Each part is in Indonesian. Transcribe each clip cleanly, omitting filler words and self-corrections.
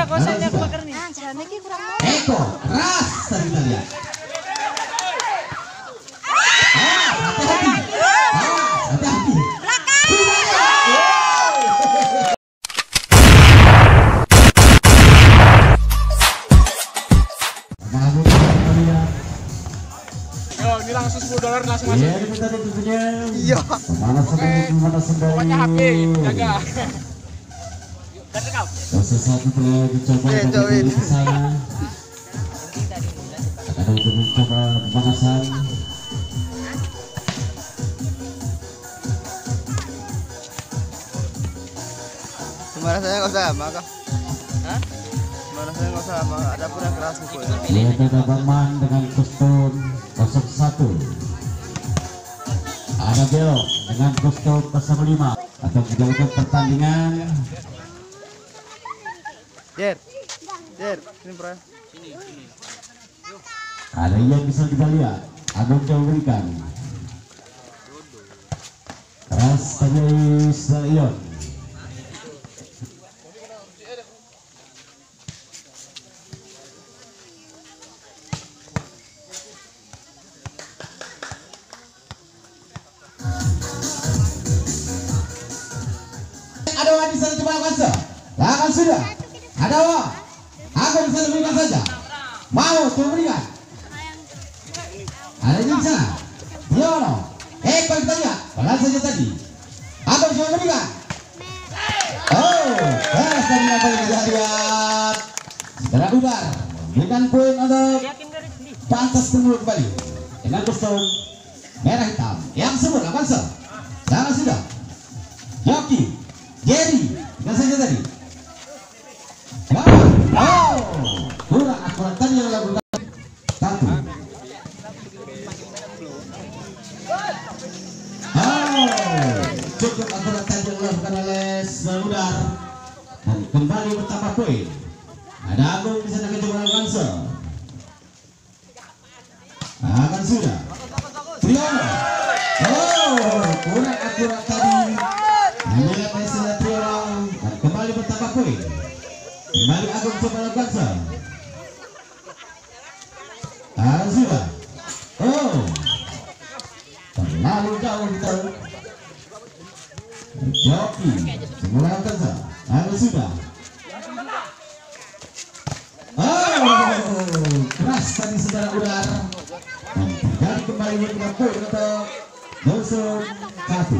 kosannya kebakar nih. Eko keras tadi kita lihat. Hati-hati. Hati-hati. Ini langsung $10 langsung masuk. Iya, kita tentunya. Iya. Pokoknya HP jaga. Sesuatu telah dicoba dari sana. Ada untuk mencoba pemanasan. Kemana saya nggak usah, maka. Hah? Kemana saya nggak usah, maka ada pun yang keras mukul. Lihat ada Baman dengan kostum 01. Ada Beo dengan kostum 05 atau menjalankan pertandingan. Jer, sini bro. Ada yang bisa kita lihat. Agung jauh berikan. Keras tadi Selion. Ada orang di sana coba lakukan lakukan sudah. Ada orang. Aku bisa berikan saja. Mau coba berikan. Ada di sana. Diono. Eko kita lihat. Balas saja tadi. Aku coba berikan. Oh, keras tadi apa yang kita lihat. Segera udar. Berikan poin untuk pantas tunggu kembali. Dengan kostum merah hitam. Yang sebut lakukan jangan sudah. Yoki. Jerry, nggak saja tadi. Oh, kurang akurat tadi yang lakukan satu. Oh, cukup akurat tadi yang dilakukan oleh Semudar dan kembali bertambah poin. Ada Agung di sana coba lakukan akan sudah. Triyono. Oh, kurang akurat tadi. Menilai Presiden Triyono dan kembali bertambah poin. Kembali Agung coba lakukan sudah. Oh, terlalu jauh kita. Joki coba lakukan sudah. Oh, keras tadi saudara udar dan terjadi kembali bertambah poin untuk Dosun 1.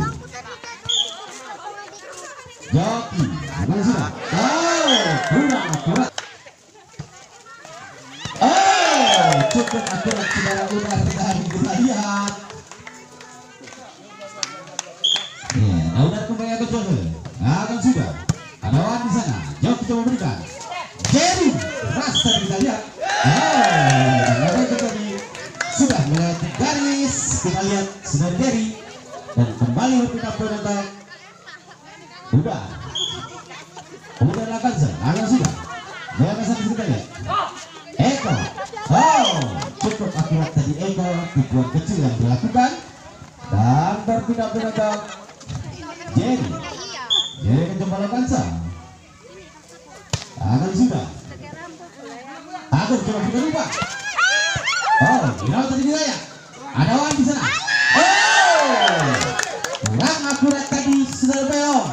Joki, mana sudah? Oh, kurang akurat. Oh, cukup akurat saudara udar dan kita lihat. Ya, udar kembali ke Joki. Akan sudah. Ada orang di sana. Joki coba berikan. Jerry, keras tadi kita lihat. Oh, tadi sudah melewati garis. Kita lihat sudah Jerry dan kembali berpindah poin untuk udah lakukan sudah. Mereka sampai kita lihat. Eko. Oh, cukup akurat tadi Eko. Tipuan kecil yang dilakukan dan berpindah poin untuk Jerry. Jerry akan coba lakukan akan sudah. Aku coba kita lupa. Oh, final tadi kita. Ada orang di sana. Oh, kurang akurat tadi saudara Beo.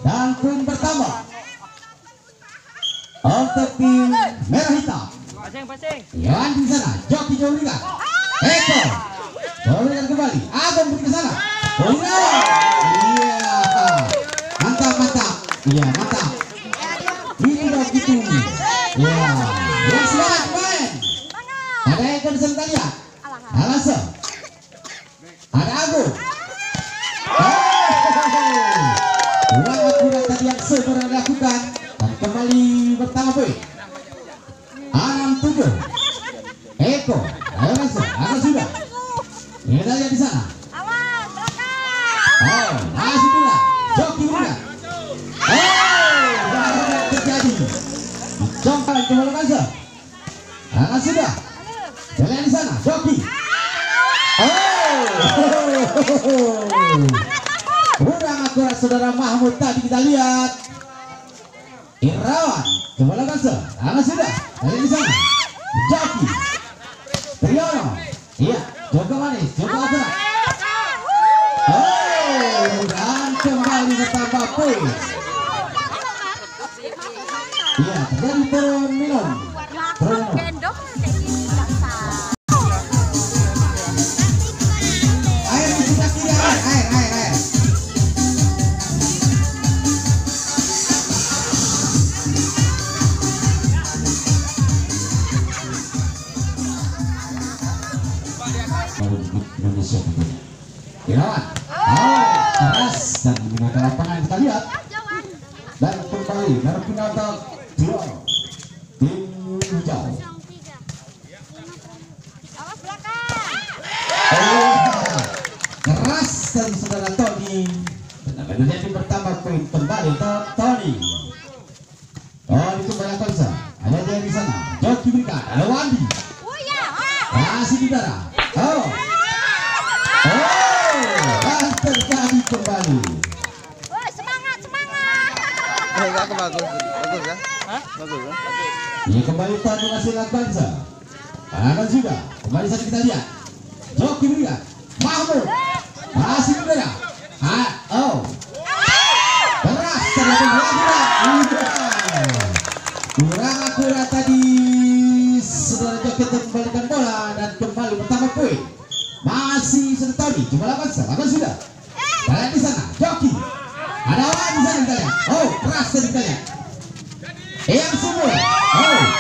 Dan poin bertambah untuk tim merah hitam. Yang di sana, Joki coba berikan. Eko coba berikan kembali. Agung beri ke sana. Iya, mantap. Iya, mantap. Ini dong gitu. Ya, yang semangat main. Ada Eko di sana lihat. Alasa. Ada Agung. Kurang akurat tadi yang sebenarnya dilakukan dan kembali bertambah poin. 6-7. Eko, ayo masuk, akan sudah. Kita lihat di sana. Oh, masih pula. Joki pula. Oh, terjadi. Jongkal coba lakukan akan sudah. Jalan di sana, Joki. Oh, kurang akurat saudara Mahmud tadi kita lihat. Irawan coba lakukan se. Sudah. Dari di sana. Joki. Triyono. Iya, Joko manis, Joko berat. Oh, dan kembali bertambah poin. Iya, terjadi turun minum. Turun minum. Air sudah tidak air. Indonesia tentunya. Irawan. Keras dan menggunakan lapangan kita lihat. Dan kembali berpindah untuk Triyono. Tim hijau. Keras dari saudara Tony. Dan menjadi bertambah poin kembali untuk Tony. Tony kembali konser. Ada dia di sana. Joki berikan. Ada Wandi. Masih di darah. Dan terjadi kembali. Semangat. Bagus kan? Bagus kan? Ini kembali Tony masih lakukan se. Akan sudah. Kembali saja kita lihat. Joki berikan. Mahmud. Masih di darah. Keras terjadi kurang akurat tadi. Saudara Joki kembalikan bola dan kembali bertambah poin. Masih sudah Tony, coba lakukan sudah. Kalian di sana, Joki. Ada orang di sana kita lihat. Keras tadi kita lihat. Yang semua.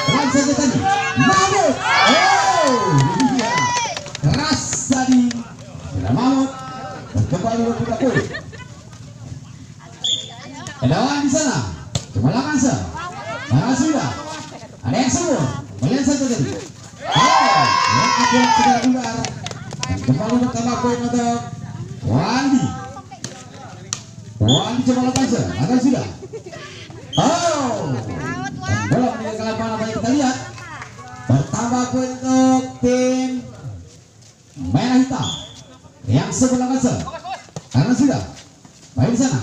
Keras saja tadi. Mahmud. Iya. Keras tadi. Sudah Mahmud. Dan kembali berpindah poin. Ada orang di sana. Coba lakukan sudah. Ada yang semua. Kalian saja tadi. Yang akurat sudah keluar. Kembali bertambah poin untuk Wandi. Wandi coba lakukan sudah. Dan bola meninggalkan lapangan apa yang kita lihat. Bertambah poin untuk tim merah hitam. Yang sebelah karena sudah. Baik di sana.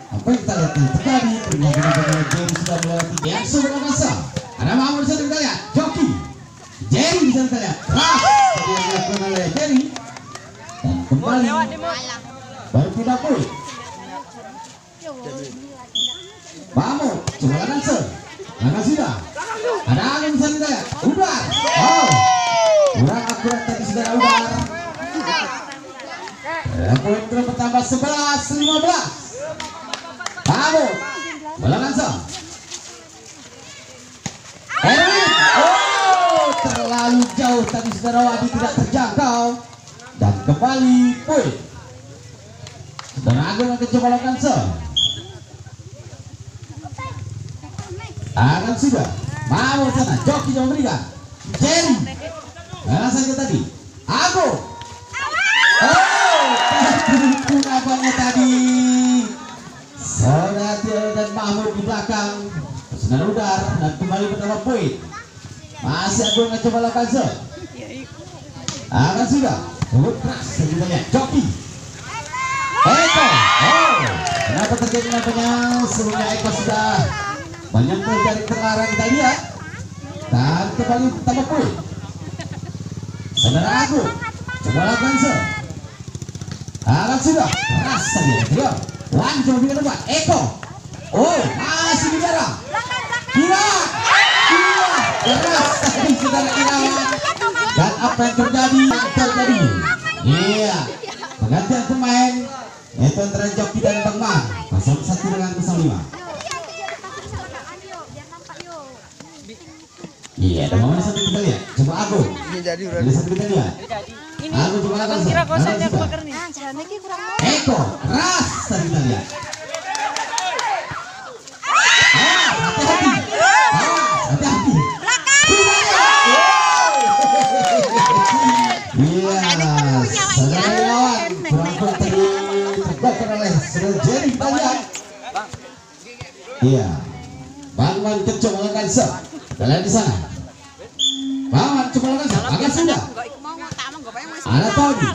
Apa yang kita lihat yang terjadi? Pergerakan Jerry sudah melewati yang sebelah Ada Mahmud di sana kita lihat. Joki. Jerry bisa kita lihat. Dia dilakukan oleh Jerry. Dan kembali berpindah poin. Mahmud coba lakukan sudah. Ada angin bisa kita lihat. Udar. Kurang akurat tadi saudara Udar. Poin terus bertambah 11-15. Mahmud melakukan Erwin. Terlalu jauh tadi saudara Wadi, tidak terjangkau. Dan kembali poin. Saudara Agung akan coba lakukan akan sudah. Mahmud sana. Joki coba berikan. Jerry. Mana saja tadi. Agung. Abangnya tadi. Saudara dan Mahmud di belakang. Saudara Udar dan kembali bertambah poin. Masih Agung coba lakukan akan sudah. Keras sebenarnya Joki. Eko. Kenapa terjadi nampaknya sebelumnya Eko sudah menyentuh dari terlarang kita lihat. Dan kembali bertambah poin. Saudara Agung coba lakukan akan sudah. Keras saja. Wan coba berikan tempat. Eko. Masih di darah. Kirawan. Keras tadi saudara Kirawan. Dan apa yang terjadi? Iya. Pergantian pemain yaitu antara Joki dan Bang Man. 01 dengan 05. Iya, ada momen satu kita lihat. Coba Agung. Ini jadi udah. Ini satu kita lihat. Agung coba lakukan Eko. Keras tadi kita lihat. Hati-hati. Iya, saudara lawan kurang terbakar oleh saudara Jerry kita lihat. Iya, Bang Man coba lakukan kalian di sana. Bang Man coba lakukan agak sudah. Ada Tony.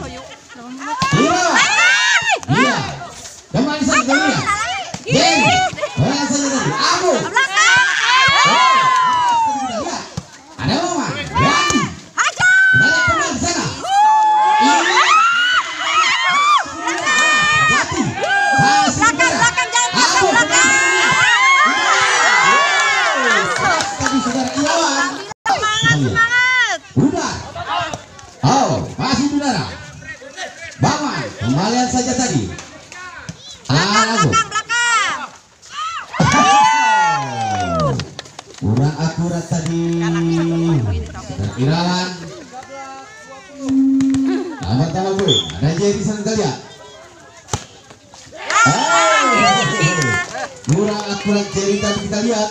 Iya, kembali sana kita lihat. Jerry, kalian saja tadi. Agung. dia. Udah. Oh, masih di udara. Bangun, kembalian saja tadi. Agung. Kurang akurat tadi. Irawan. Tambah boy. Ada Jerry sana kita lihat. Kurang akurat Jerry tadi kita lihat.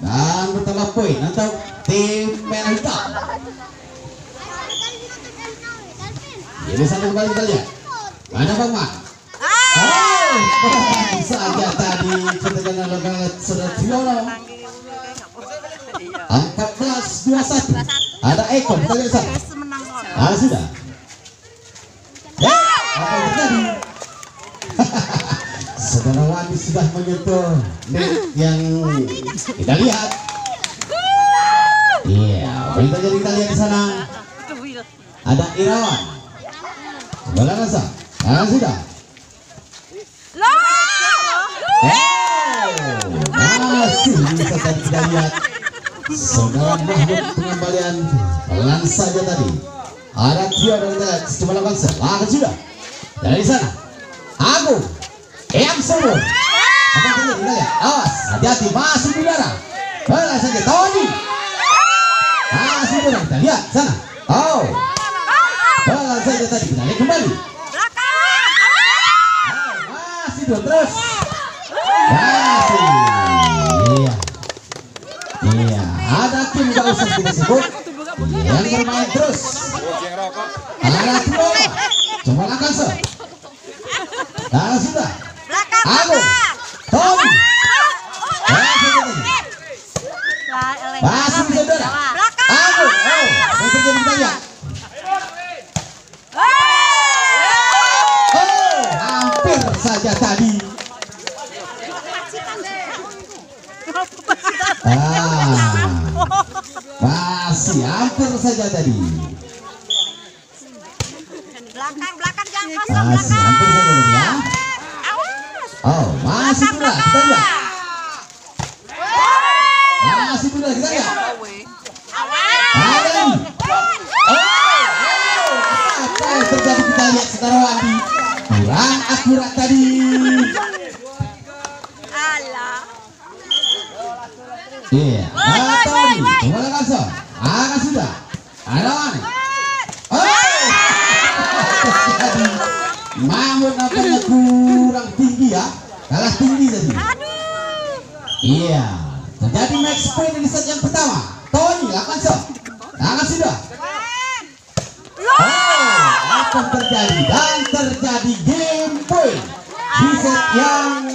Dan bertambah poin untuk tim merah hitam. Jadi sana kembali kita lihat. Ada Bang Man. Saja tadi kita jangan logat sudah Triono. 14-21. Ada Eko kita lihat sana. Sudah. Apa yang terjadi? Saudara Wandi sudah menyentuh net yang kita lihat. Iya, apa yang terjadi kita lihat di sana. Ada Irawan. Sebelah rasa. Sudah. Masih bisa tadi kita lihat. Saudara Mahmud pengembalian pelan saja tadi. Ada Tio dan kita lihat cuma lakukan selanjutnya sudah. Dari sana Agung yang semua. Apa yang terjadi kita lihat. Awas, hati-hati masih di udara. Pelan saja Tony. Masih di udara kita lihat sana. Oh, pelan saja tadi kita lihat kembali. Masih dua terus. Masih. Iya, ada tim gak usah kita sebut yang bermain terus. Ada Tio, coba lakukan se. Dan sudah. Agung, Tom. Masih saudara. Agung, yang terjadi kita lihat. Hampir saja tadi. Masih hampir saja tadi. Belakang jangan kosong. Masih hampir saja tadi ya. Oh, masih pula kita lihat. Masih pula kita lihat. Apa yang terjadi kita lihat saudara Wandi. Kurang akurat tadi. Iya, Tony, kembali langsung. Sudah. Ada mana? Mahmud nampaknya kurang tinggi ya. Kalah tinggi tadi. Iya. Terjadi match point di set yang pertama. Tony lakukan shot. Sudah. Apa yang terjadi? Dan terjadi game point di set yang